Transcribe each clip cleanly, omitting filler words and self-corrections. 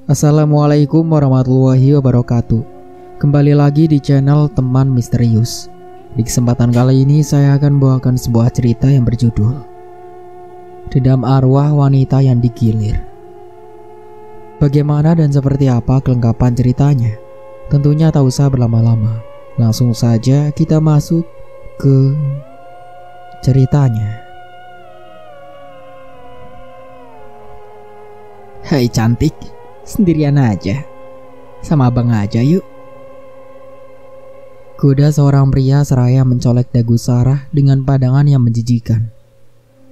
Assalamualaikum warahmatullahi wabarakatuh. Kembali lagi di channel Teman Misterius. Di kesempatan kali ini saya akan bawakan sebuah cerita yang berjudul Dendam Arwah Wanita yang Digilir. Bagaimana dan seperti apa kelengkapan ceritanya? Tentunya tak usah berlama-lama. Langsung saja kita masuk ke ceritanya. Hai cantik, sendirian aja. Sama abang aja yuk. Goda seorang pria seraya mencolek dagu Sarah dengan pandangan yang menjijikan.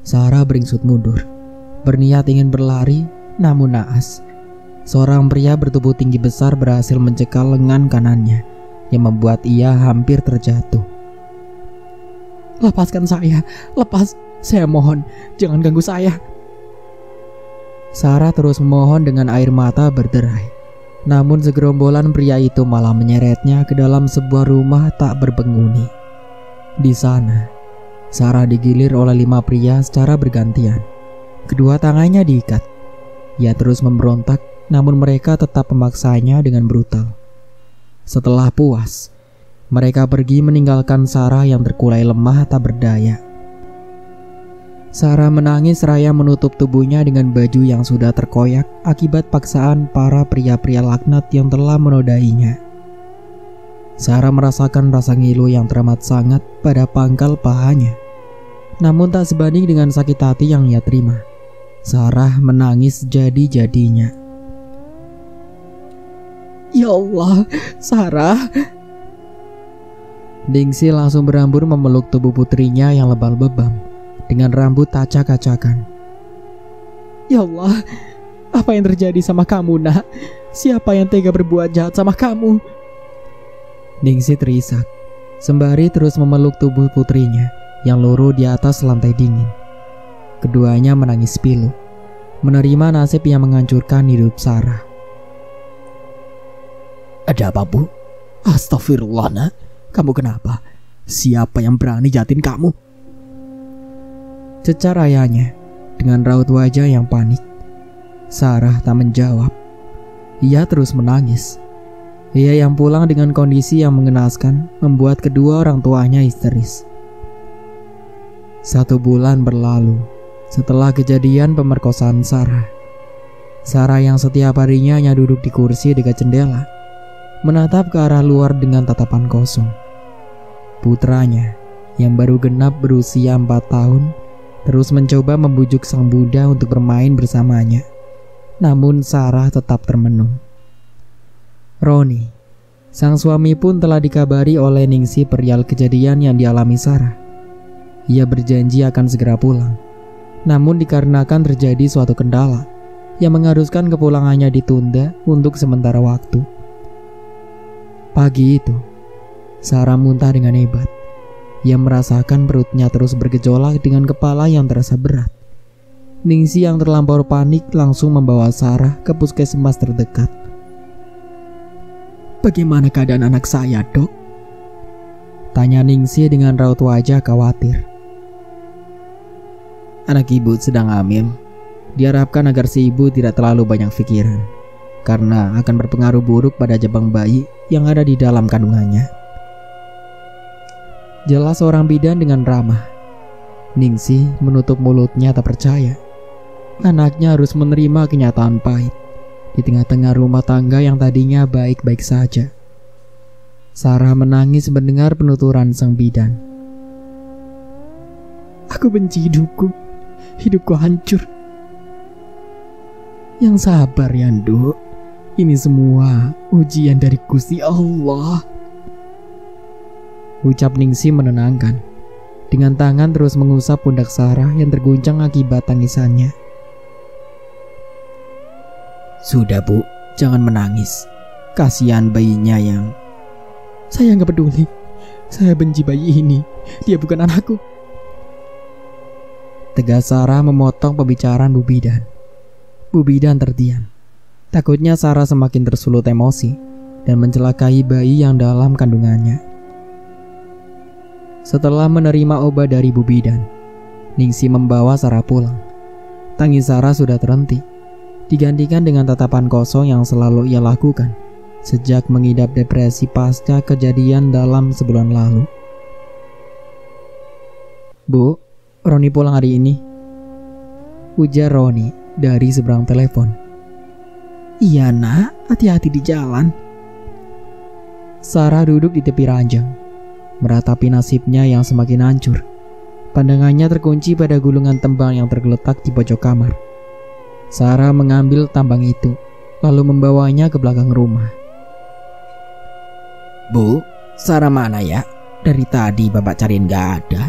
Sarah beringsut mundur, berniat ingin berlari, namun naas. Seorang pria bertubuh tinggi besar berhasil mencekal lengan kanannya, yang membuat ia hampir terjatuh. Lepaskan saya, lepas, saya mohon, jangan ganggu saya. Sarah terus memohon dengan air mata berderai. Namun segerombolan pria itu malah menyeretnya ke dalam sebuah rumah tak berpenghuni. Di sana, Sarah digilir oleh 5 pria secara bergantian. Kedua tangannya diikat. Ia terus memberontak, namun mereka tetap memaksanya dengan brutal. Setelah puas, mereka pergi meninggalkan Sarah yang terkulai lemah tak berdaya. Sarah menangis seraya menutup tubuhnya dengan baju yang sudah terkoyak akibat paksaan para pria-pria laknat yang telah menodainya. Sarah merasakan rasa ngilu yang teramat sangat pada pangkal pahanya. Namun tak sebanding dengan sakit hati yang ia terima. Sarah menangis jadi-jadinya. Ya Allah, Sarah. Ningsih langsung berambur memeluk tubuh putrinya yang lebam-lebam dengan rambut acak-acakan. Ya Allah, apa yang terjadi sama kamu, nak? Siapa yang tega berbuat jahat sama kamu? Ningsih terisak, sembari terus memeluk tubuh putrinya yang luruh di atas lantai dingin. Keduanya menangis pilu, menerima nasib yang menghancurkan hidup Sarah. Ada apa, Bu? Astagfirullah, nak. Kamu kenapa? Siapa yang berani jahatin kamu? Cecar ayahnya dengan raut wajah yang panik. Sarah tak menjawab. Ia terus menangis. Ia yang pulang dengan kondisi yang mengenaskan membuat kedua orang tuanya histeris. 1 bulan berlalu setelah kejadian pemerkosaan Sarah. Sarah yang setiap harinya hanya duduk di kursi dekat jendela, menatap ke arah luar dengan tatapan kosong. Putranya yang baru genap berusia 4 tahun terus mencoba membujuk sang bunda untuk bermain bersamanya. Namun Sarah tetap termenung. Roni, sang suami pun telah dikabari oleh Ningsih perihal kejadian yang dialami Sarah. Ia berjanji akan segera pulang. Namun dikarenakan terjadi suatu kendala yang mengharuskan kepulangannya ditunda untuk sementara waktu. Pagi itu, Sarah muntah dengan hebat. Ia merasakan perutnya terus bergejolak dengan kepala yang terasa berat. Ningsih yang terlampau panik langsung membawa Sarah ke puskesmas terdekat. Bagaimana keadaan anak saya, Dok? Tanya Ningsih dengan raut wajah khawatir. Anak ibu sedang hamil. Diharapkan agar si ibu tidak terlalu banyak pikiran, karena akan berpengaruh buruk pada jabang bayi yang ada di dalam kandungannya. Jelas seorang bidan dengan ramah. Ningsih menutup mulutnya tak percaya. Anaknya harus menerima kenyataan pahit di tengah-tengah rumah tangga yang tadinya baik-baik saja. Sarah menangis mendengar penuturan sang bidan. Aku benci hidupku. Hidupku hancur. Yang sabar ya, Nduk. Ini semua ujian dari Gusti Allah. Ucap Ningsih menenangkan. Dengan tangan terus mengusap pundak Sarah yang terguncang akibat tangisannya. Sudah, Bu, jangan menangis. Kasihan bayinya yang... Saya gak peduli. Saya benci bayi ini. Dia bukan anakku. Tegas Sarah memotong pembicaraan Bu Bidan. Bu Bidan terdiam. Takutnya Sarah semakin tersulut emosi dan mencelakai bayi yang dalam kandungannya. Setelah menerima obat dari Bu Bidan, Ningsih membawa Sarah pulang. Tangis Sarah sudah terhenti. digantikan dengan tatapan kosong yang selalu ia lakukan sejak mengidap depresi pasca kejadian dalam sebulan lalu. "Bu, Roni pulang hari ini," ujar Roni dari seberang telepon. "Iya nak, hati-hati di jalan." Sarah duduk di tepi ranjang, meratapi nasibnya yang semakin hancur. Pandangannya terkunci pada gulungan tembang yang tergeletak di pojok kamar. Sarah mengambil tambang itu, lalu membawanya ke belakang rumah. "Bu, Sarah mana ya? Dari tadi Bapak cariin gak ada."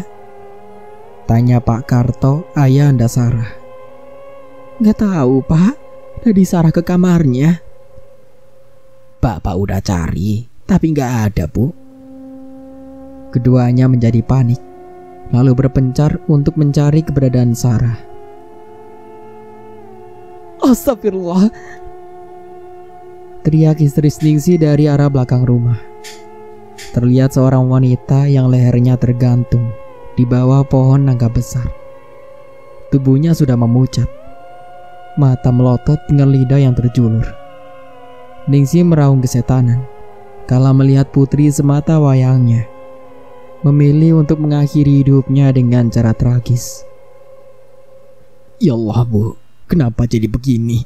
Tanya Pak Karto, ayah anda Sarah. "Gak tahu Pak, tadi Sarah ke kamarnya." "Bapak udah cari, tapi gak ada Bu." Keduanya menjadi panik, lalu berpencar untuk mencari keberadaan Sarah. "Astagfirullah!" teriak histeris Ningsih dari arah belakang rumah. Terlihat seorang wanita yang lehernya tergantung di bawah pohon nangka besar. Tubuhnya sudah memucat, mata melotot dengan lidah yang terjulur. Ningsih meraung kesetanan kala melihat putri semata wayangnya memilih untuk mengakhiri hidupnya dengan cara tragis. "Ya Allah Bu, kenapa jadi begini?"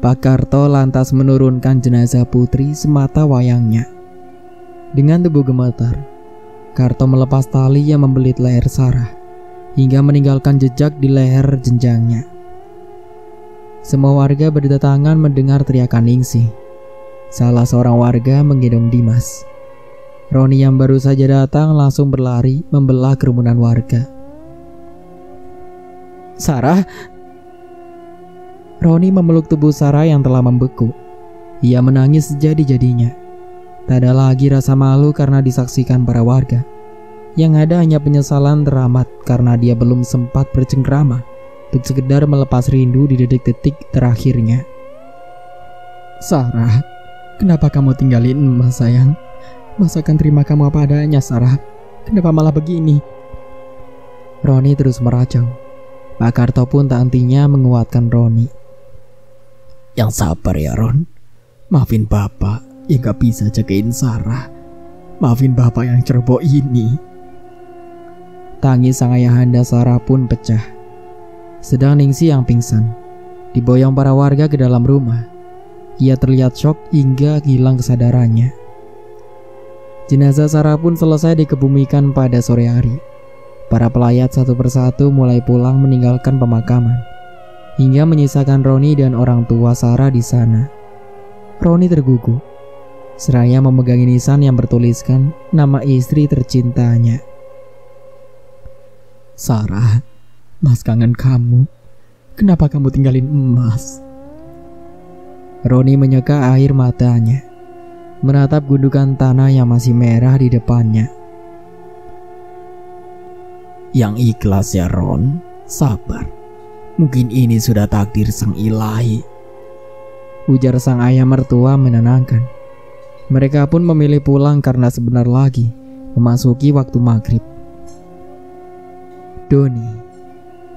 Pak Karto lantas menurunkan jenazah putri semata wayangnya. Dengan tubuh gemetar, Karto melepas tali yang membelit leher Sarah hingga meninggalkan jejak di leher jenjangnya. Semua warga berdatangan mendengar teriakan Ningsih. Salah seorang warga menggendong Dimas. Roni yang baru saja datang langsung berlari membelah kerumunan warga. "Sarah!" Roni memeluk tubuh Sarah yang telah membeku. Ia menangis sejadi-jadinya. Tak ada lagi rasa malu karena disaksikan para warga. Yang ada hanya penyesalan teramat karena dia belum sempat bercengkrama untuk sekedar melepas rindu di detik-detik terakhirnya. "Sarah, kenapa kamu tinggalin emas sayang? Masa akan terima kamu apa adanya Sarah? Kenapa malah begini?" Roni terus meracau. Pak Karto pun tak hentinya menguatkan Roni. "Yang sabar ya Ron. Maafin Bapak yang gak bisa jagain Sarah. Maafin Bapak yang ceroboh ini." Tangis sang ayahanda Sarah pun pecah. Sedang Ningsih yang pingsan diboyong para warga ke dalam rumah. Ia terlihat syok hingga hilang kesadarannya. Jenazah Sarah pun selesai dikebumikan pada sore hari. Para pelayat satu persatu mulai pulang meninggalkan pemakaman, hingga menyisakan Roni dan orang tua Sarah di sana. Roni tergugu, seraya memegangi nisan yang bertuliskan nama istri tercintanya. "Sarah, Mas kangen kamu. Kenapa kamu tinggalin emas?" Roni menyeka air matanya, menatap gundukan tanah yang masih merah di depannya. "Yang ikhlas ya Ron, sabar. Mungkin ini sudah takdir sang ilahi," ujar sang ayah mertua menenangkan. Mereka pun memilih pulang karena sebentar lagi memasuki waktu maghrib. Doni,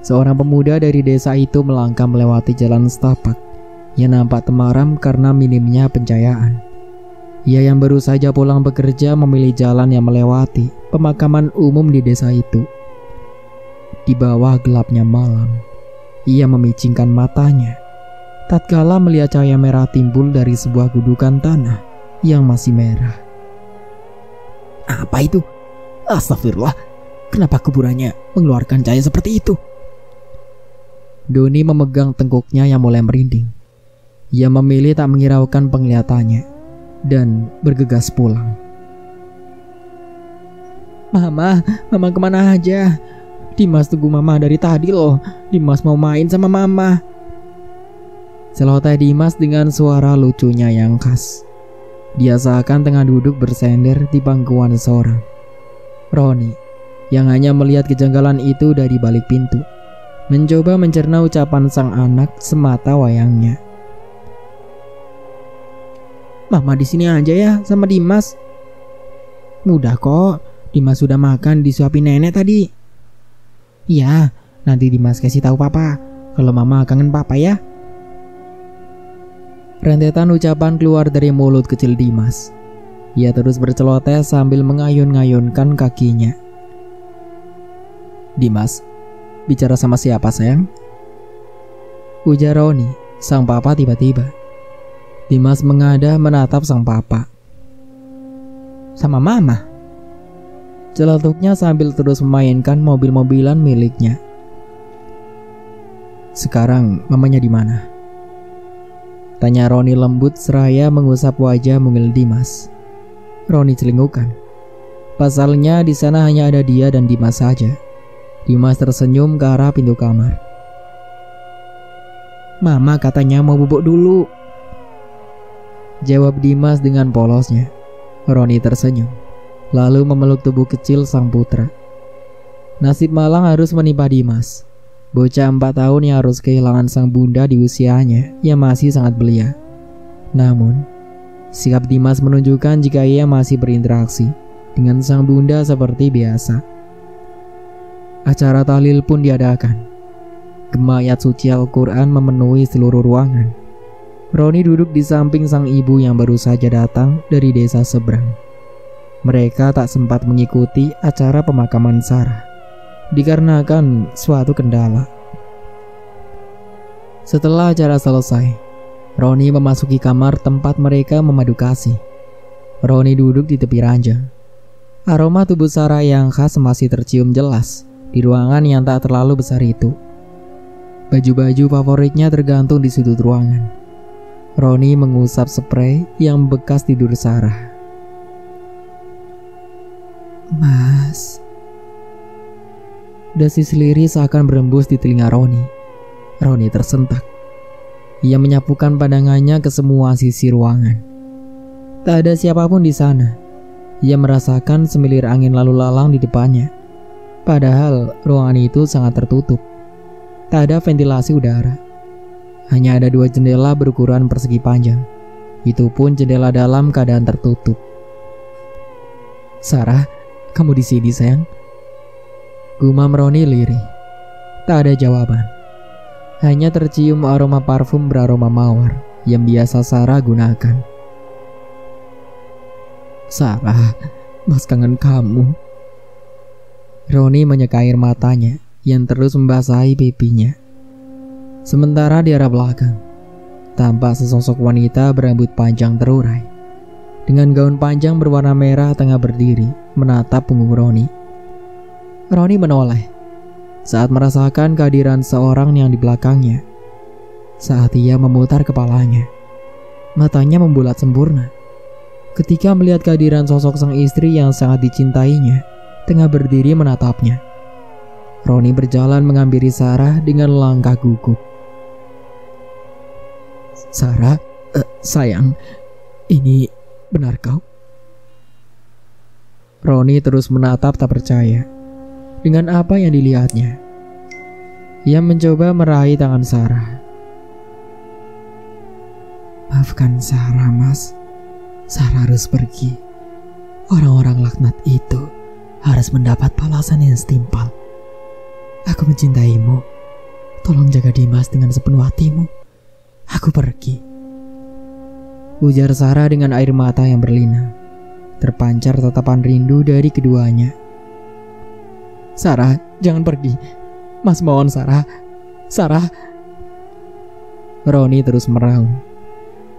seorang pemuda dari desa itu melangkah melewati jalan setapak yang nampak temaram karena minimnya pencahayaan. Ia yang baru saja pulang bekerja memilih jalan yang melewati pemakaman umum di desa itu. Di bawah gelapnya malam, ia memicingkan matanya tatkala melihat cahaya merah timbul dari sebuah gundukan tanah yang masih merah. "Apa itu? Astagfirullah, kenapa kuburannya mengeluarkan cahaya seperti itu?" Doni memegang tengkuknya yang mulai merinding. Ia memilih tak menghiraukan penglihatannya dan bergegas pulang. Mama kemana aja? Dimas tunggu Mama dari tadi loh. Dimas mau main sama Mama." Celoteh Dimas dengan suara lucunya yang khas. Dia seakan tengah duduk bersender di pangkuan seseorang. Roni, yang hanya melihat kejanggalan itu dari balik pintu, mencoba mencerna ucapan sang anak semata wayangnya. "Mama di sini aja ya sama Dimas." "Mudah kok, Dimas sudah makan disuapin nenek tadi." "Iya, nanti Dimas kasih tahu Papa kalau Mama kangen Papa ya." Rentetan ucapan keluar dari mulut kecil Dimas. Ia terus berceloteh sambil mengayun-ngayunkan kakinya. "Dimas, bicara sama siapa sayang?" ujar Roni, sang papa tiba-tiba. Dimas mengadah menatap sang papa. "Sama mama," celetuknya sambil terus memainkan mobil-mobilan miliknya. "Sekarang mamanya di mana?" tanya Roni lembut seraya mengusap wajah mungil Dimas. Roni celingukan. Pasalnya di sana hanya ada dia dan Dimas saja. Dimas tersenyum ke arah pintu kamar. "Mama katanya mau bubuk dulu," jawab Dimas dengan polosnya. Roni tersenyum, lalu memeluk tubuh kecil sang putra. Nasib malang harus menimpa Dimas, bocah 4 tahun yang harus kehilangan sang bunda di usianya yang masih sangat belia. Namun, sikap Dimas menunjukkan jika ia masih berinteraksi dengan sang bunda seperti biasa. Acara tahlil pun diadakan. Gema ayat suci Al-Quran memenuhi seluruh ruangan. Roni duduk di samping sang ibu yang baru saja datang dari desa seberang. Mereka tak sempat mengikuti acara pemakaman Sarah dikarenakan suatu kendala. Setelah acara selesai, Roni memasuki kamar tempat mereka memadu kasih. Roni duduk di tepi ranjang. Aroma tubuh Sarah yang khas masih tercium jelas di ruangan yang tak terlalu besar itu. Baju-baju favoritnya tergantung di sudut ruangan. Roni mengusap spray yang bekas tidur Sarah. "Mas," desis liris seakan berembus di telinga Roni. Roni tersentak. Ia menyapukan pandangannya ke semua sisi ruangan. Tak ada siapapun di sana. Ia merasakan semilir angin lalu lalang di depannya. Padahal ruangan itu sangat tertutup. Tak ada ventilasi udara. Hanya ada 2 jendela berukuran persegi panjang. Itu pun jendela dalam keadaan tertutup. "Sarah, kamu di sini sayang?" gumam Roni lirih. Tak ada jawaban. Hanya tercium aroma parfum beraroma mawar yang biasa Sarah gunakan. "Sarah, Mas kangen kamu." Roni menyeka air matanya yang terus membasahi pipinya. Sementara di arah belakang, tampak sesosok wanita berambut panjang terurai dengan gaun panjang berwarna merah tengah berdiri menatap punggung Roni. Roni menoleh saat merasakan kehadiran seorang yang di belakangnya. Saat ia memutar kepalanya, matanya membulat sempurna ketika melihat kehadiran sosok sang istri yang sangat dicintainya tengah berdiri menatapnya. Roni berjalan menghampiri Sarah dengan langkah gugup. "Sarah, sayang, ini benar kau?" Roni terus menatap tak percaya dengan apa yang dilihatnya. Ia mencoba meraih tangan Sarah. "Maafkan Sarah, Mas. Sarah harus pergi. Orang-orang laknat itu harus mendapat balasan yang setimpal. Aku mencintaimu. Tolong jaga Dimas dengan sepenuh hatimu. Aku pergi," ujar Sarah dengan air mata yang berlinang. Terpancar tatapan rindu dari keduanya. "Sarah, jangan pergi. Mas mohon Sarah. Sarah." Roni terus meraung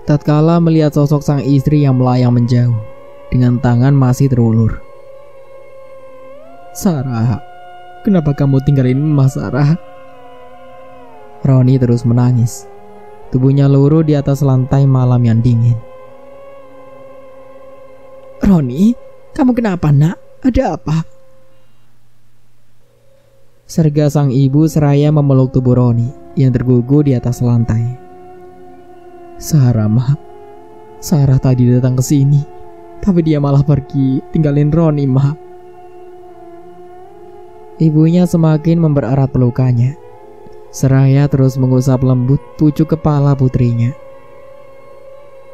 tatkala melihat sosok sang istri yang melayang menjauh dengan tangan masih terulur. "Sarah, kenapa kamu tinggalin Mas, Sarah?" Roni terus menangis. Tubuhnya luruh di atas lantai malam yang dingin. "Roni, kamu kenapa nak? Ada apa?" serga sang ibu seraya memeluk tubuh Roni yang tergugur di atas lantai. "Sarah, Ma. Sarah tadi datang ke sini, tapi dia malah pergi tinggalin Roni, Ma." Ibunya semakin mempererat pelukannya, seraya terus mengusap lembut pucuk kepala putrinya.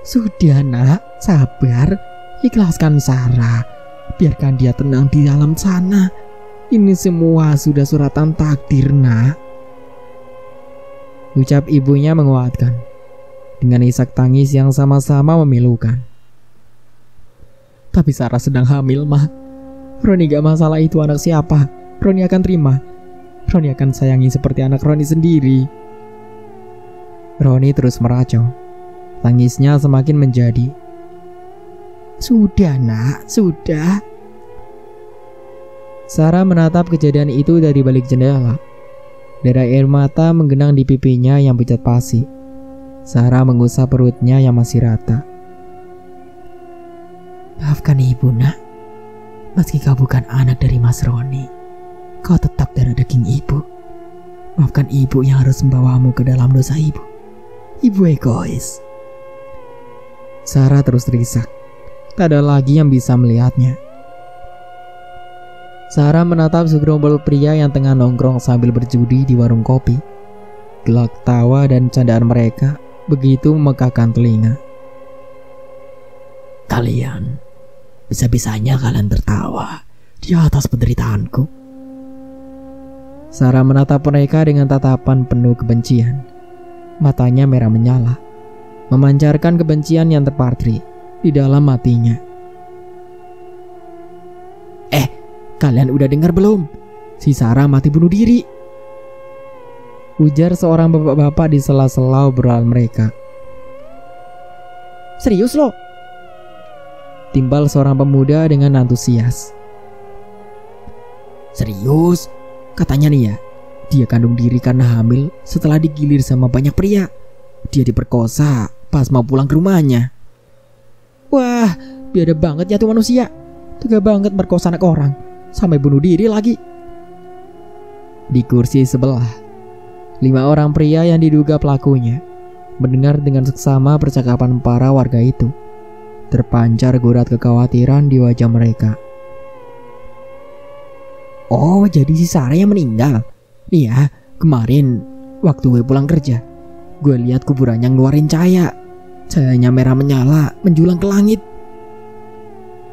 "Sudah nak, sabar. Ikhlaskan Sarah. Biarkan dia tenang di dalam sana. Ini semua sudah suratan takdir, nak," ucap ibunya menguatkan. dengan isak tangis yang sama-sama memilukan. Tapi Sarah sedang hamil, Ma. Roni gak masalah itu anak siapa. Roni akan terima. Roni akan sayangi seperti anak Roni sendiri. Roni terus meracau. Tangisnya semakin menjadi. Sudah, Nak, sudah. Sarah menatap kejadian itu dari balik jendela. Derai air mata menggenang di pipinya yang pucat pasi. Sarah mengusap perutnya yang masih rata. Maafkan ibu, Nak. Meski kau bukan anak dari Mas Roni, kau tetap darah daging ibu. Maafkan ibu yang harus membawamu ke dalam dosa ibu. Ibu egois. Sarah terus terisak. Tak ada lagi yang bisa melihatnya. Sarah menatap segerombol pria yang tengah nongkrong sambil berjudi di warung kopi. Gelak tawa dan candaan mereka begitu memekakkan telinga. Kalian, bisa-bisanya kalian tertawa di atas penderitaanku. Sarah menatap mereka dengan tatapan penuh kebencian. Matanya merah menyala, memancarkan kebencian yang terpatri di dalam hatinya. Kalian udah dengar belum? Si Sarah mati bunuh diri. Ujar seorang bapak-bapak di sela-sela obrolan mereka. Serius lo? Timbal seorang pemuda dengan antusias. Serius? Katanya nih ya, dia kandung diri karena hamil setelah digilir sama banyak pria. Dia diperkosa pas mau pulang ke rumahnya. Wah, biadab banget ya tuh manusia. Tega banget merkosa anak orang sampai bunuh diri lagi. Di kursi sebelah, 5 orang pria yang diduga pelakunya mendengar dengan seksama percakapan para warga itu. Terpancar gurat kekhawatiran di wajah mereka. Oh, jadi si Sarah yang meninggal. Nih ya, kemarin waktu gue pulang kerja, gue lihat kuburannya ngeluarin cahaya. Cahayanya merah menyala menjulang ke langit.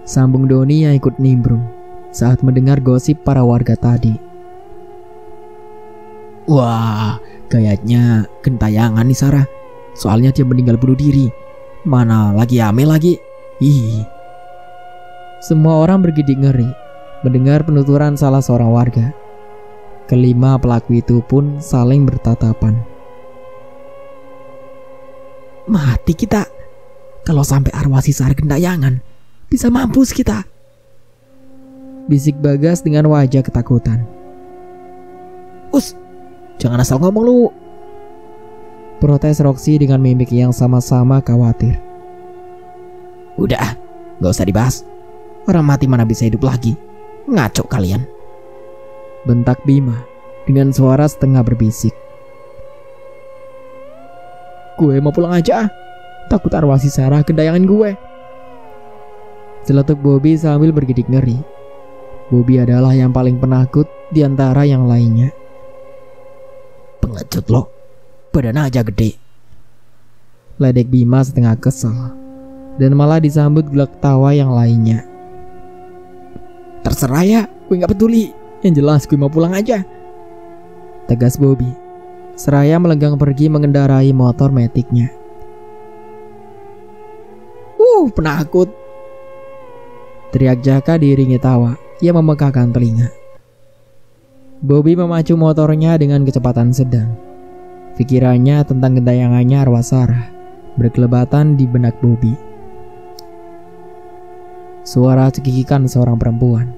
Sambung Doni yang ikut nimbrung saat mendengar gosip para warga tadi. Wah, kayaknya gentayangan nih Sarah. Soalnya dia meninggal bunuh diri. Mana lagi hamil lagi. Ih. Semua orang bergidik ngeri mendengar penuturan salah seorang warga. Kelima pelaku itu pun saling bertatapan. Mati kita. Kalau sampai arwah si Sarah gentayangan, bisa mampus kita. Bisik Bagas dengan wajah ketakutan. Us, jangan asal ngomong lu. Protes Roxy dengan mimik yang sama-sama khawatir. Udah, gak usah dibahas. Orang mati mana bisa hidup lagi. Ngaco kalian. Bentak Bima dengan suara setengah berbisik. Gue mau pulang aja. Takut arwah si Sarah gentayangan gue. Celetuk Bobby sambil bergidik ngeri. Bobby adalah yang paling penakut di antara yang lainnya. Pengecut lo, badan aja gede. Ledek Bima setengah kesal, dan malah disambut gelak tawa yang lainnya. Terserah ya, gue gak peduli. Yang jelas gue mau pulang aja, tegas Bobby seraya melenggang pergi mengendarai motor metiknya. Penakut, teriak Jaka diiringi tawa yang memekakkan telinga. Bobby memacu motornya dengan kecepatan sedang. Pikirannya tentang gentayangannya arwah Sarah berkelebatan di benak Bobby. Suara cekikikan seorang perempuan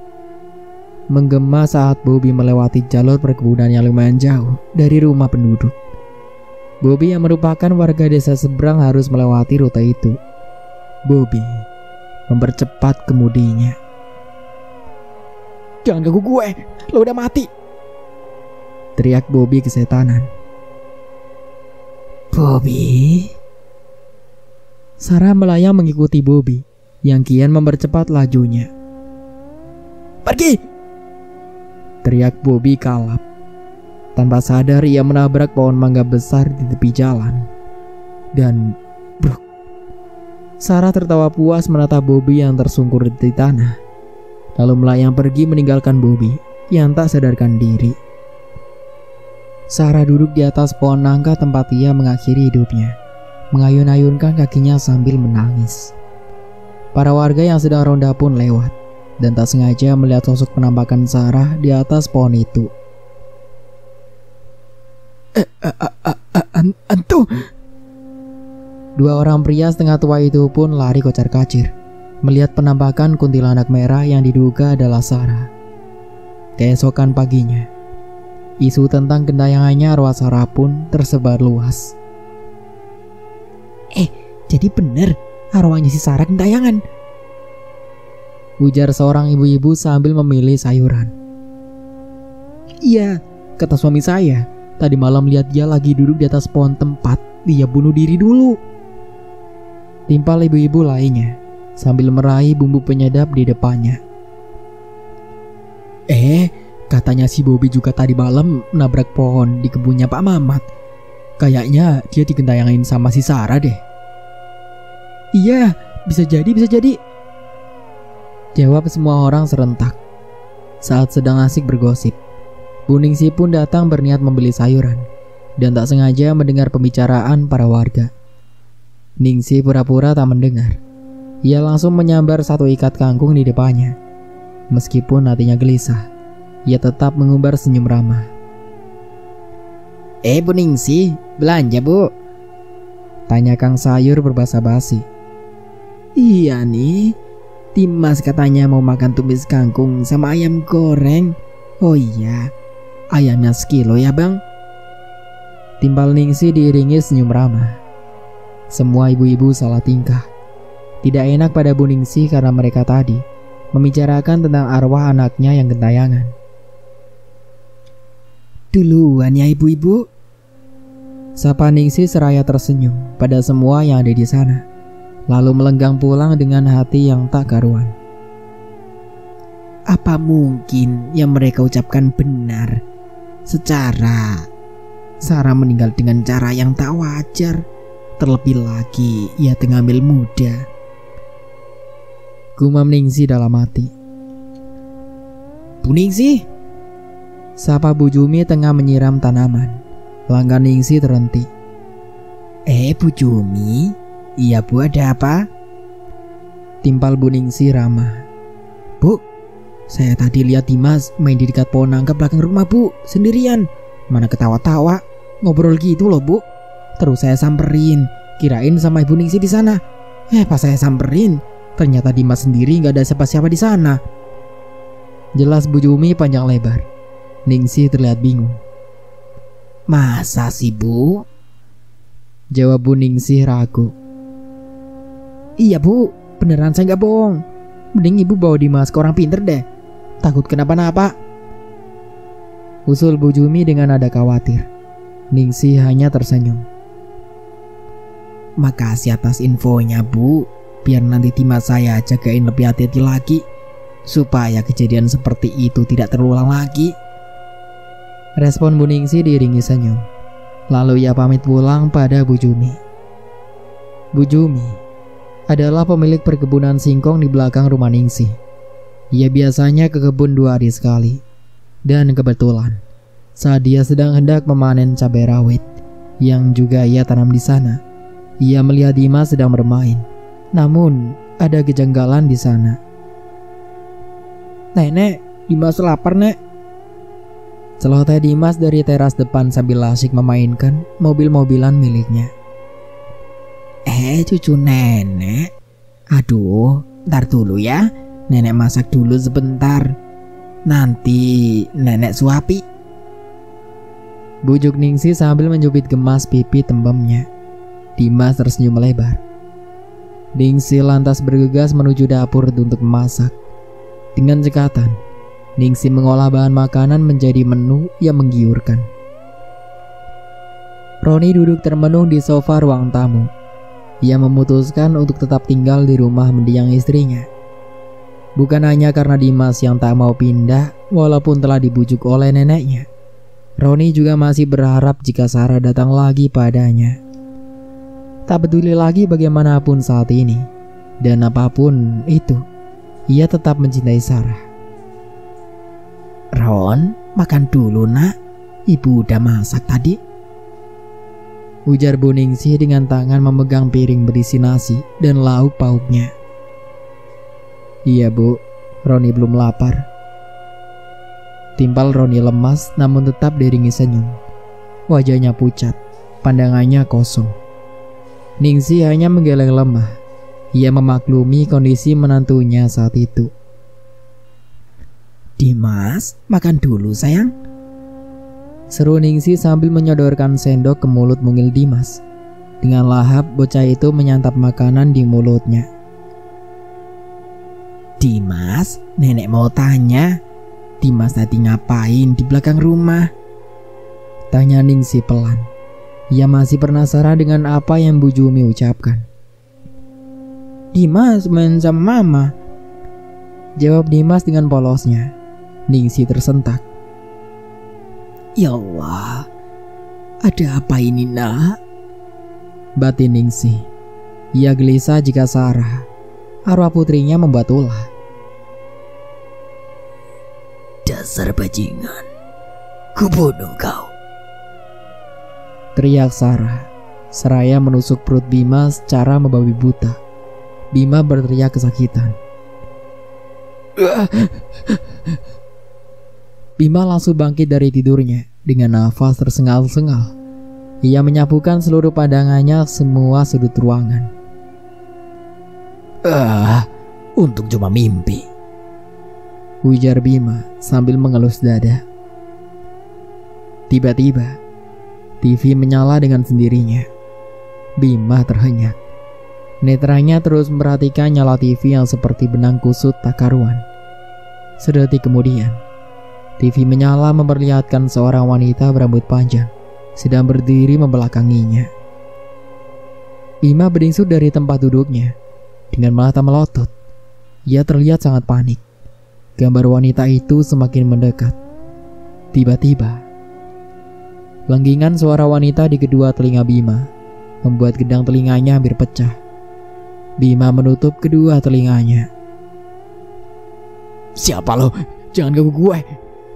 menggema saat Bobby melewati jalur perkebunan yang lumayan jauh dari rumah penduduk. Bobby yang merupakan warga desa seberang harus melewati rute itu. Bobby mempercepat kemudinya. Jangan ganggu gue, lo udah mati, teriak Bobby kesetanan. Bobby. Sarah melayang mengikuti Bobby yang kian mempercepat lajunya. Pergi, teriak Bobby kalap. Tanpa sadar ia menabrak pohon mangga besar di tepi jalan. Dan bruk, Sarah tertawa puas menatap Bobby yang tersungkur di tanah, lalu melayang pergi meninggalkan Bobby yang tak sadarkan diri. Sarah duduk di atas pohon nangka tempat ia mengakhiri hidupnya mengayun-ayunkan kakinya sambil menangis. Para warga yang sedang ronda pun lewat dan tak sengaja melihat sosok penampakan Sarah di atas pohon itu. Antu! Dua orang pria setengah tua itu pun lari kocar-kacir melihat penampakan kuntilanak merah yang diduga adalah Sarah. Keesokan paginya, isu tentang gentayangannya arwah Sarah pun tersebar luas. Jadi bener arwahnya si Sarah gentayangan, ujar seorang ibu-ibu sambil memilih sayuran. Iya, kata suami saya. Tadi malam lihat dia lagi duduk di atas pohon tempat dia bunuh diri dulu, timpal ibu-ibu lainnya sambil meraih bumbu penyedap di depannya. Katanya si Bobby juga tadi malam nabrak pohon di kebunnya Pak Mamat. Kayaknya dia digentayangin sama si Sarah deh. Iya, bisa jadi. Jawab semua orang serentak. Saat sedang asik bergosip, Bu Ningsih pun datang berniat membeli sayuran dan tak sengaja mendengar pembicaraan para warga. Ningsih pura-pura tak mendengar. Ia langsung menyambar satu ikat kangkung di depannya. Meskipun hatinya gelisah, ia tetap mengumbar senyum ramah. Bu Ningsih, belanja bu? Tanya Kang Sayur berbahasa basi. Iya nih, Dimas katanya mau makan tumis kangkung sama ayam goreng. Oh iya, ayamnya sekilo ya bang? Timpal Ningsih diiringi senyum ramah. Semua ibu-ibu salah tingkah. Tidak enak pada Bu Ningsih karena mereka tadi membicarakan tentang arwah anaknya yang gentayangan. Duluan ya ibu-ibu, sapa Ningsih seraya tersenyum pada semua yang ada di sana, lalu melenggang pulang dengan hati yang tak karuan. Apa mungkin yang mereka ucapkan benar? Secara Sarah meninggal dengan cara yang tak wajar. Terlebih lagi ia tengah hamil muda, gumam Ningsih dalam hati. Bu Ningsih, sapa Bu Jumi tengah menyiram tanaman. Langkah Ningsih terhenti. Bu Jumi, iya bu, ada apa? Timpal Bu Ningsih ramah. Bu, saya tadi lihat Dimas main di dekat pohon nangka belakang rumah bu, sendirian. Mana ketawa-tawa, ngobrol gitu loh bu. Terus saya samperin, kirain sama Ibu Ningsih di sana. Pas saya samperin, ternyata Dimas sendiri nggak ada siapa-siapa di sana. Jelas Bu Jumi panjang lebar. Ningsih terlihat bingung. Masa sih bu? Jawab Bu Ningsih ragu. Iya bu, beneran saya nggak bohong. Mending ibu bawa Dimas ke orang pinter deh. Takut kenapa-napa. Usul Bu Jumi dengan nada khawatir. Ningsih hanya tersenyum. Makasih atas infonya bu. Biar nanti Dimas saya jagain lebih hati-hati lagi, supaya kejadian seperti itu tidak terulang lagi. Respon Bu Ningsih diiringi senyum. Lalu ia pamit pulang pada Bu Jumi. Bu Jumi adalah pemilik perkebunan singkong di belakang rumah Ningsih. Ia biasanya ke kebun 2 hari sekali. Dan kebetulan saat dia sedang hendak memanen cabai rawit yang juga ia tanam di sana, ia melihat Dimas sedang bermain. Namun ada kejanggalan di sana. Nenek, Dimas lapar nek. Celoteh Dimas dari teras depan sambil asyik memainkan mobil-mobilan miliknya. Cucu nenek. Aduh, ntar dulu ya. Nenek masak dulu sebentar. Nanti nenek suapi. Bujuk Ningsih sambil menjubit gemas pipi tembemnya. Dimas tersenyum melebar. Ningsih lantas bergegas menuju dapur untuk memasak. Dengan cekatan, Ningsih mengolah bahan makanan menjadi menu yang menggiurkan. Roni duduk termenung di sofa ruang tamu. Ia memutuskan untuk tetap tinggal di rumah mendiang istrinya. Bukan hanya karena Dimas yang tak mau pindah walaupun telah dibujuk oleh neneknya. Roni juga masih berharap jika Sarah datang lagi padanya. Tak peduli lagi bagaimanapun saat ini, dan apapun itu, ia tetap mencintai Sarah. Ron, makan dulu nak. Ibu udah masak tadi. ujar Bu Ningsih dengan tangan memegang piring berisi nasi dan lauk pauknya. Iya Bu, Roni belum lapar. Timpal Roni lemas namun tetap diiringi senyum. Wajahnya pucat, pandangannya kosong. Ningsih hanya menggeleng lemah. Ia memaklumi kondisi menantunya saat itu. Dimas, makan dulu sayang, seru Ningsih sambil menyodorkan sendok ke mulut mungil Dimas. Dengan lahap bocah itu menyantap makanan di mulutnya. Dimas, nenek mau tanya, Dimas tadi ngapain di belakang rumah? Tanya Ningsih pelan. Ia masih penasaran dengan apa yang Bu Jumi ucapkan. Dimas main sama mama, jawab Dimas dengan polosnya. Ningsih tersentak. Ya Allah, ada apa ini nak? Batin Ningsih. Ia gelisah jika Sarah, arwah putrinya, membuat ulah. Dasar bajingan, kubunuh kau, teriak Sarah, seraya menusuk perut Bima secara membabi buta. Bima berteriak kesakitan. Bima langsung bangkit dari tidurnya dengan nafas tersengal-sengal. Ia menyapukan seluruh pandangannya semua sudut ruangan. Untung cuma mimpi, ujar Bima sambil mengelus dada. Tiba-tiba TV menyala dengan sendirinya. Bima terhenyak. Netranya terus memperhatikan nyala TV yang seperti benang kusut tak karuan. Sedetik kemudian, TV menyala memperlihatkan seorang wanita berambut panjang sedang berdiri membelakanginya. Bima beringsut dari tempat duduknya dengan mata melotot. Ia terlihat sangat panik. Gambar wanita itu semakin mendekat. Tiba-tiba, lenggingan suara wanita di kedua telinga Bima membuat gedang telinganya hampir pecah. Bima menutup kedua telinganya. Siapa lo? Jangan ganggu gue.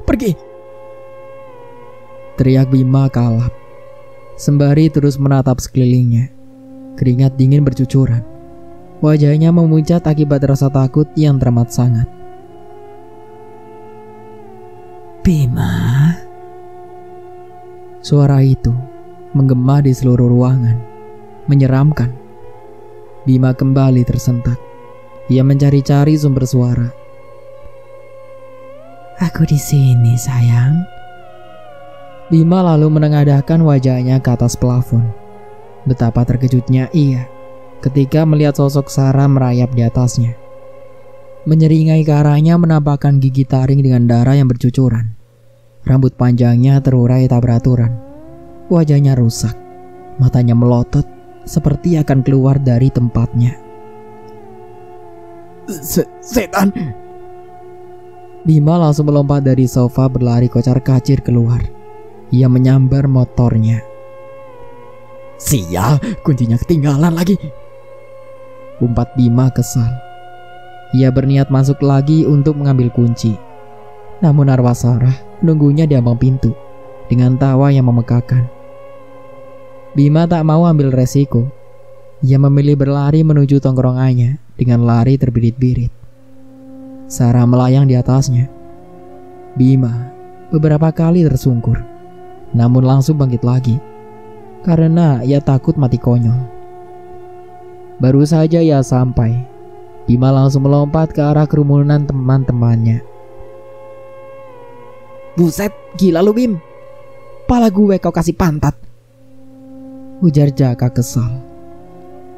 Pergi, teriak Bima kalap. Sembari terus menatap sekelilingnya. Keringat dingin bercucuran. Wajahnya memuncak akibat rasa takut yang teramat sangat. Bima, suara itu menggema di seluruh ruangan, menyeramkan. Bima kembali tersentak. Ia mencari-cari sumber suara. Aku di sini sayang. Bima lalu menengadahkan wajahnya ke atas plafon. Betapa terkejutnya ia ketika melihat sosok Sarah merayap di atasnya. Menyeringai ke arahnya menampakkan gigi taring dengan darah yang bercucuran. Rambut panjangnya terurai tak beraturan. Wajahnya rusak. Matanya melotot seperti akan keluar dari tempatnya. Setan! Bima langsung melompat dari sofa berlari kocar-kacir keluar. Ia menyambar motornya. Sial, kuncinya ketinggalan lagi, umpat Bima kesal. Ia berniat masuk lagi untuk mengambil kunci. Namun arwah Sarah menunggunya di ambang pintu dengan tawa yang memekakan. Bima tak mau ambil resiko. Ia memilih berlari menuju tongkrongannya dengan lari terbirit-birit. Sarah melayang di atasnya. Bima beberapa kali tersungkur, namun langsung bangkit lagi karena ia takut mati konyol. Baru saja ia sampai, Bima langsung melompat ke arah kerumunan teman-temannya. Buset, gila lu Bim, pala gue kau kasih pantat, ujar Jaka kesal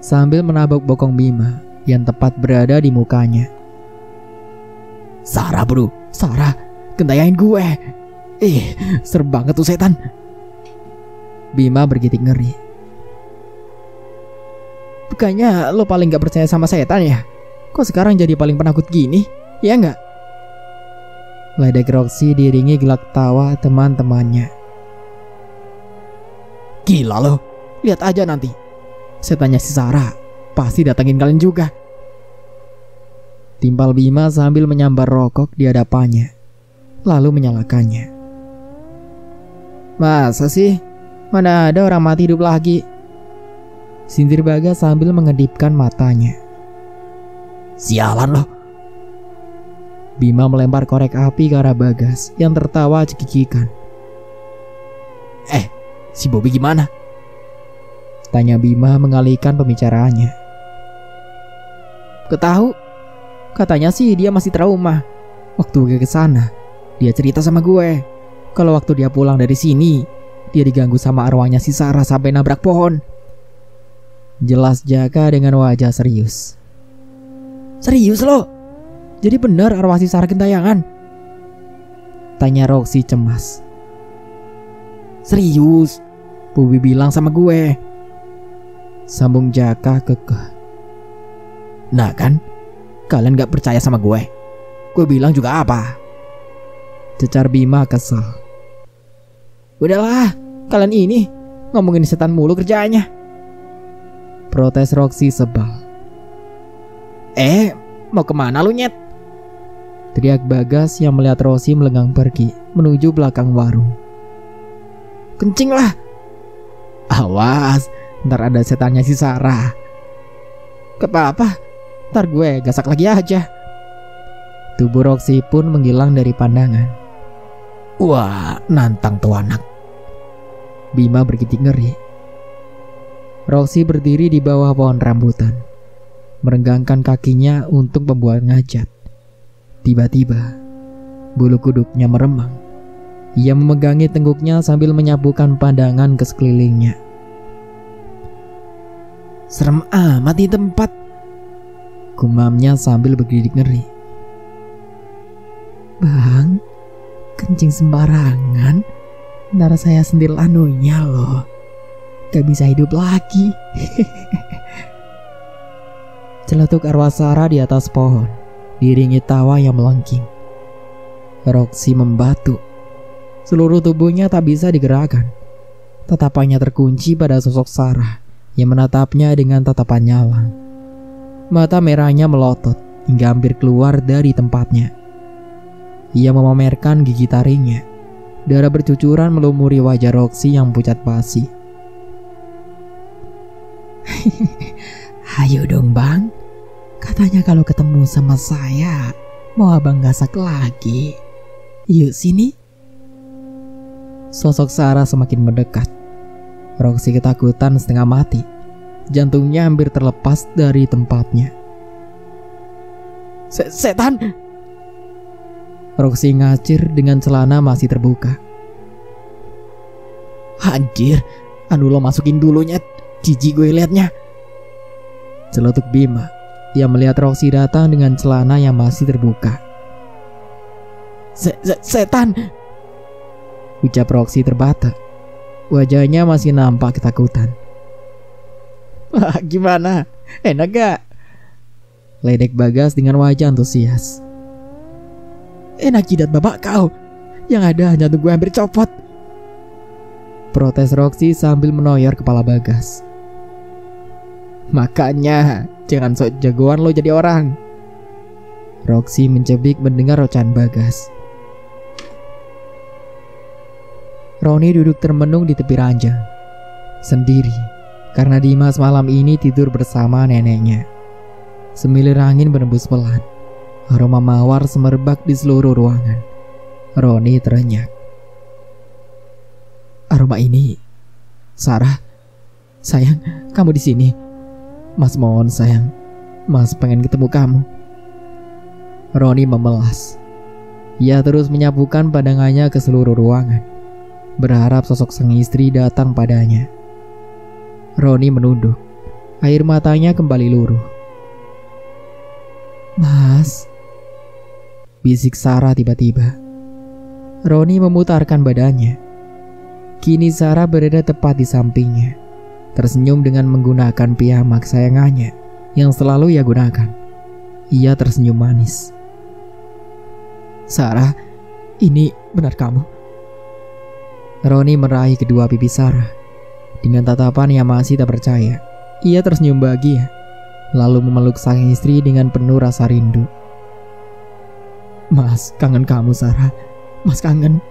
sambil menabok bokong Bima yang tepat berada di mukanya. Sarah bro, Sarah, gentayain gue. Serem banget tuh setan. Bima bergidik ngeri. Bukannya lo paling gak percaya sama setan ya? Kok sekarang jadi paling penakut gini? Ya enggak? Ledek Roxy diiringi gelak tawa teman-temannya. Gila lo, lihat aja nanti. Setannya si Sarah pasti datangin kalian juga. Timpal Bima sambil menyambar rokok di hadapannya, lalu menyalakannya. Masa sih? Mana ada orang mati hidup lagi. Sindir Bagas sambil mengedipkan matanya. Sialan loh. Bima melempar korek api ke arah Bagas yang tertawa cekikikan. Si Bobby gimana? Tanya Bima mengalihkan pembicaraannya. Ketahu, katanya sih dia masih trauma. Waktu gue kesana, dia cerita sama gue kalau waktu dia pulang dari sini, dia diganggu sama arwahnya si Sarah sampai nabrak pohon. Jelas Jaka dengan wajah serius. Serius lo? Jadi benar arwah si Sarah gentayangan? Tanya Roxy cemas. Serius, Bobby bilang sama gue. Sambung Jaka kekeh. Nah kan, kalian gak percaya sama gue. Gue bilang juga apa? Cecar Bima kesel. Udahlah, kalian ini ngomongin setan mulu kerjaannya. Protes Roxy sebal. Mau kemana lu nyet? Teriak Bagas yang melihat Roxy melenggang pergi menuju belakang warung. Kencing lah. Awas, ntar ada setannya si Sarah. Kepapa, ntar gue gasak lagi aja. Tubuh Roxy pun menghilang dari pandangan. Wah, nantang tuh anak. Bima bergidik ngeri. Roxy berdiri di bawah pohon rambutan, merenggangkan kakinya untuk membuat ngajat. Tiba-tiba, bulu kuduknya meremang. Ia memegangi tengguknya sambil menyapukan pandangan ke sekelilingnya. Serem amat di tempat, gumamnya sambil bergidik ngeri. Bang, kencing sembarangan, ntar saya sendiri anunya loh. Gak bisa hidup lagi. Celetuk arwah Sarah di atas pohon, diiringi tawa yang melengking. Roxy membatuk. Seluruh tubuhnya tak bisa digerakkan. Tatapannya terkunci pada sosok Sarah yang menatapnya dengan tatapan nyalang. Mata merahnya melotot hingga hampir keluar dari tempatnya. Ia memamerkan gigi taringnya. Darah bercucuran melumuri wajah Roxy yang pucat basi. Ayo dong bang, katanya kalau ketemu sama saya mau abang gasak lagi. Yuk sini. Sosok Sarah semakin mendekat. Roxy ketakutan setengah mati. Jantungnya hampir terlepas dari tempatnya. Setan! Roxy ngacir dengan celana masih terbuka. Anjir, anu lo masukin dulu nyet. Jijik gue liatnya. Celotuk Bima. Ia melihat Roxy datang dengan celana yang masih terbuka. Setan! Ucap Roxy terbata. Wajahnya masih nampak ketakutan. Wah, gimana? Enak gak? Ledek Bagas dengan wajah antusias. Enak jidat bapak kau. Yang ada jantung gue hampir copot. Protes Roxy sambil menoyor kepala Bagas. Makanya jangan sok jagoan lo jadi orang. Roxy mencebik mendengar ocehan Bagas. Roni duduk termenung di tepi ranjang, sendiri, karena Dimas malam ini tidur bersama neneknya. Semilir angin berembus pelan, aroma mawar semerbak di seluruh ruangan. Roni terenyak. Aroma ini, Sarah, sayang, kamu di sini. Mas mohon sayang, Mas pengen ketemu kamu. Roni memelas. Ia terus menyapukan pandangannya ke seluruh ruangan, berharap sosok sang istri datang padanya. Roni menunduk. Air matanya kembali luruh. Mas, bisik Sarah tiba-tiba. Roni memutarkan badannya. Kini Sarah berada tepat di sampingnya, tersenyum dengan menggunakan piyama kesayangannya yang selalu ia gunakan. Ia tersenyum manis. Sarah, ini benar kamu? Roni meraih kedua pipi Sarah. Dengan tatapan yang masih tak percaya, ia tersenyum bahagia, lalu memeluk sang istri dengan penuh rasa rindu. Mas, kangen kamu Sarah. Mas kangen.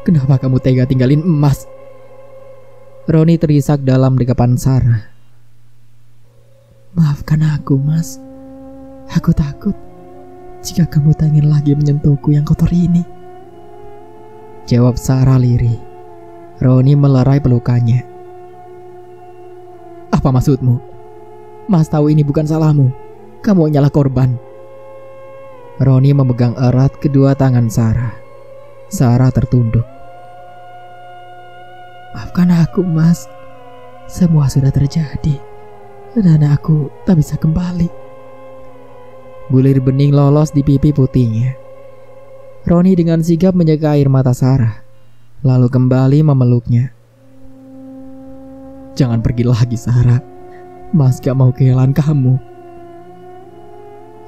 Kenapa kamu tega tinggalin Mas? Roni terisak dalam dekapan Sarah. Maafkan aku, Mas. Aku takut jika kamu tak ingin lagi menyentuhku yang kotor ini. Jawab Sarah lirih. Roni melerai pelukannya. Apa maksudmu? Mas tahu ini bukan salahmu. Kamu hanyalah korban. Roni memegang erat kedua tangan Sarah. Sarah tertunduk. Maafkan aku, Mas. Semua sudah terjadi dan aku tak bisa kembali. Bulir bening lolos di pipi putihnya. Roni dengan sigap menjaga air mata Sarah, lalu kembali memeluknya. Jangan pergi lagi, Sarah. Mas gak mau kehilangan kamu.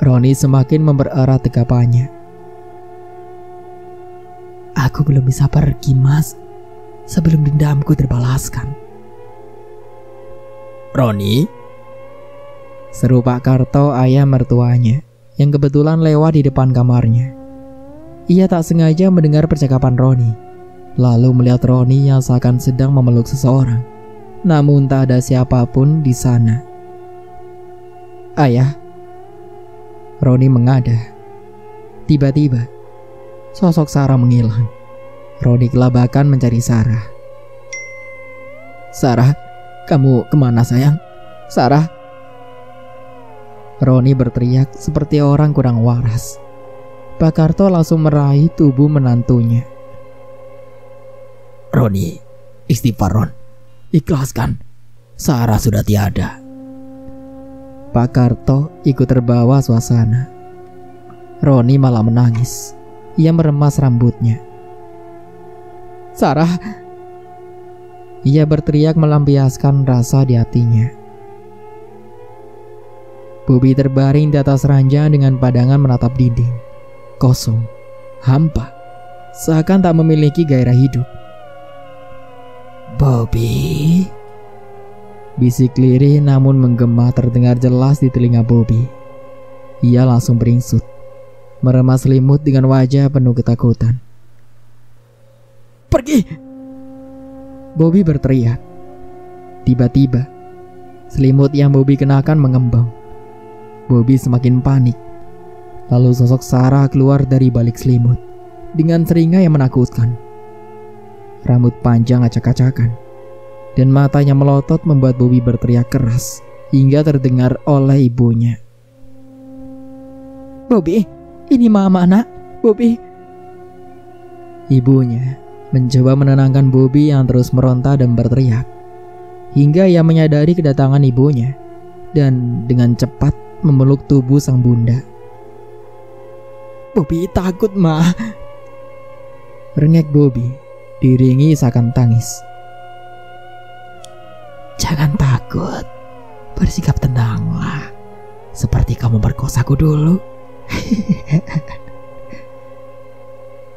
Roni semakin mempererat dekapannya. Aku belum bisa pergi, Mas, sebelum dendamku terbalaskan. Roni? Seru Pak Karto, ayah mertuanya, yang kebetulan lewat di depan kamarnya. Ia tak sengaja mendengar percakapan Roni, lalu melihat Roni yang seakan sedang memeluk seseorang, namun tak ada siapapun di sana. Ayah. Roni mengadah. Tiba-tiba, sosok Sarah menghilang. Roni kelabakan mencari Sarah. Sarah, kamu kemana sayang? Sarah. Roni berteriak seperti orang kurang waras. Pak Karto langsung meraih tubuh menantunya. Roni, istighfar Ron. Ikhlaskan. Sarah sudah tiada. Pak Karto ikut terbawa suasana. Roni malah menangis. Ia meremas rambutnya. Sarah. Ia berteriak melampiaskan rasa di hatinya. Bobby terbaring di atas ranjang dengan pandangan menatap dinding. Kosong, hampa, seakan tak memiliki gairah hidup. Bobby. Bisik lirih namun menggema terdengar jelas di telinga Bobby. Ia langsung beringsut, meremas selimut dengan wajah penuh ketakutan. Pergi! Bobby berteriak. Tiba-tiba, selimut yang Bobby kenakan mengembang. Bobby semakin panik. Lalu sosok Sarah keluar dari balik selimut dengan seringai yang menakutkan. Rambut panjang acak-acakan dan matanya melotot membuat Bobby berteriak keras hingga terdengar oleh ibunya. Bobby, ini mama nak. Bobby. Ibunya mencoba menenangkan Bobby yang terus meronta dan berteriak hingga ia menyadari kedatangan ibunya dan dengan cepat memeluk tubuh sang bunda. Bobby takut, Ma. Rengek Bobby diiringi isakan tangis. Jangan takut. Bersikap tenanglah. Seperti kamu perkosaku dulu.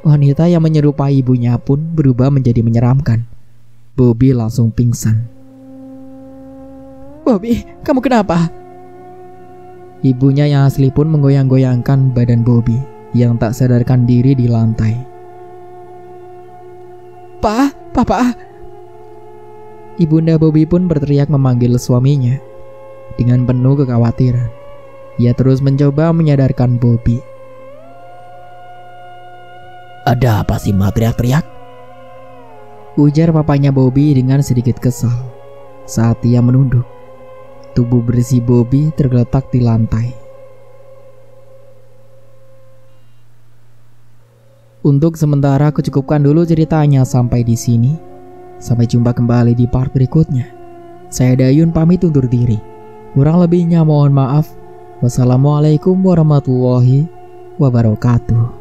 Wanita yang menyerupai ibunya pun berubah menjadi menyeramkan. Bobby langsung pingsan. Bobby, kamu kenapa? Ibunya yang asli pun menggoyang-goyangkan badan Bobby yang tak sadarkan diri di lantai. Papa. Ibunda Bobby pun berteriak memanggil suaminya. Dengan penuh kekhawatiran, ia terus mencoba menyadarkan Bobby. Ada apa sih, Ma, teriak-teriak? Ujar papanya Bobby dengan sedikit kesal saat ia menunduk. Tubuh bersih Bobby tergeletak di lantai. Untuk sementara aku cukupkan dulu ceritanya sampai di sini. Sampai jumpa kembali di part berikutnya. Saya Dayun pamit undur diri. Kurang lebihnya mohon maaf. Wassalamualaikum warahmatullahi wabarakatuh.